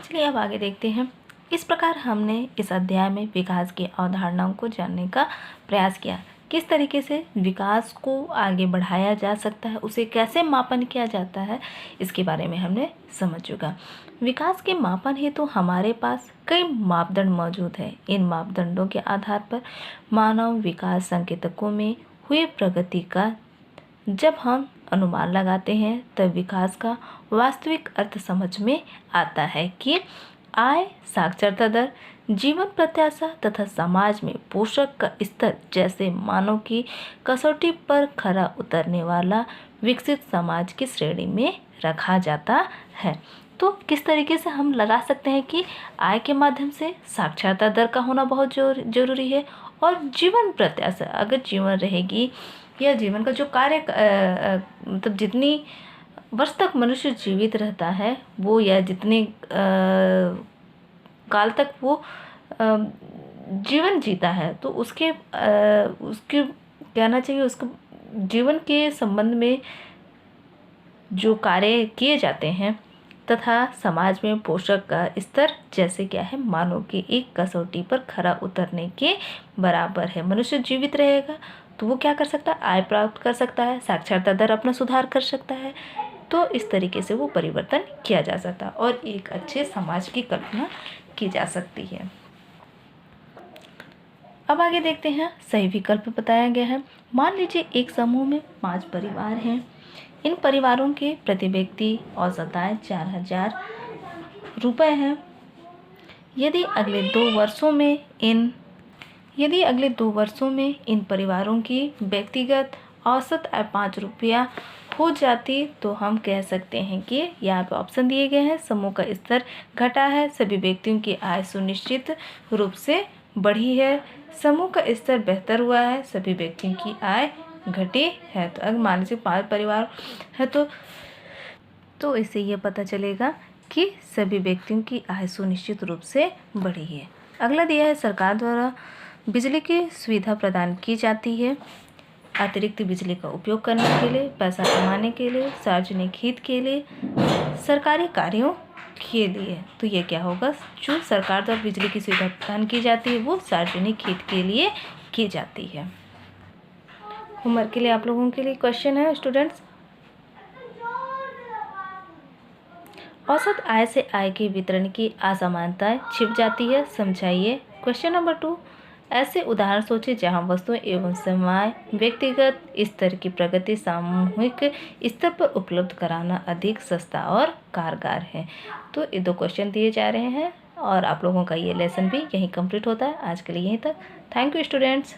चलिए अब आगे देखते हैं। इस प्रकार हमने इस अध्याय में विकास की अवधारणाओं को जानने का प्रयास किया। किस तरीके से विकास को आगे बढ़ाया जा सकता है, उसे कैसे मापन किया जाता है, इसके बारे में हमने समझ चुका। विकास के मापन हेतु हमारे पास कई मापदंड मौजूद हैं। इन मापदंडों के आधार पर मानव विकास संकेतकों में हुई प्रगति का जब हम अनुमान लगाते हैं तब विकास का वास्तविक अर्थ समझ में आता है कि आय, साक्षरता दर, जीवन प्रत्याशा तथा समाज में पोषक का स्तर जैसे मानव की कसौटी पर खरा उतरने वाला विकसित समाज की श्रेणी में रखा जाता है। तो किस तरीके से हम लगा सकते हैं कि आय के माध्यम से साक्षरता दर का होना बहुत जरूरी है, और जीवन प्रत्याशा, अगर जीवन रहेगी या जीवन का जो कार्य मतलब जितनी वर्ष तक मनुष्य जीवित रहता है वो, या जितने काल तक वो जीवन जीता है, तो उसके कहना चाहिए उसके जीवन के संबंध में जो कार्य किए जाते हैं तथा समाज में पोषक का स्तर जैसे क्या है, मानव की एक कसौटी पर खरा उतरने के बराबर है। मनुष्य जीवित रहेगा तो वो क्या कर सकता है, आय प्राप्त कर सकता है, साक्षरता दर अपना सुधार कर सकता है। तो इस तरीके से वो परिवर्तन किया जा सकता है और एक अच्छे समाज की कल्पना की जा सकती है। अब आगे देखते हैं, सही विकल्प बताया गया है। मान लीजिए एक समूह में 5 परिवार हैं। इन परिवारों के प्रति व्यक्ति औसत आय 4,000 रुपये हैं। यदि अगले 2 वर्षों में इन परिवारों की व्यक्तिगत औसत आय 5 रुपया हो जाती तो हम कह सकते हैं कि यहाँ पे ऑप्शन दिए गए हैं, समूह का स्तर घटा है, सभी व्यक्तियों की आय सुनिश्चित रूप से बढ़ी है, समूह का स्तर बेहतर हुआ है, सभी व्यक्तियों की आय घटी है। तो अगर मान लीजिए 5 परिवार है तो इससे ये पता चलेगा कि सभी व्यक्तियों की आय सुनिश्चित रूप से बढ़ी है। अगला दिया है, सरकार द्वारा बिजली की सुविधा प्रदान की जाती है अतिरिक्त बिजली का उपयोग करने के लिए, पैसा कमाने के लिए, सार्वजनिक हित के लिए, सरकारी कार्यों के लिए। तो ये क्या होगा, जो सरकार द्वारा बिजली की सुविधा प्रदान की जाती है वो सार्वजनिक हित के लिए की जाती है। होमवर्क के लिए आप लोगों के लिए क्वेश्चन है स्टूडेंट्स। औसत आय से आय के वितरण की असमानताएं छिप जाती है, समझाइए। क्वेश्चन नंबर 2, ऐसे उदाहरण सोचें जहां वस्तुएं एवं सेवाएं व्यक्तिगत स्तर की प्रगति सामूहिक स्तर पर उपलब्ध कराना अधिक सस्ता और कारगर है। तो ये 2 क्वेश्चन दिए जा रहे हैं और आप लोगों का ये लेसन भी यहीं कंप्लीट होता है। आज के लिए यहीं तक। Thank you students.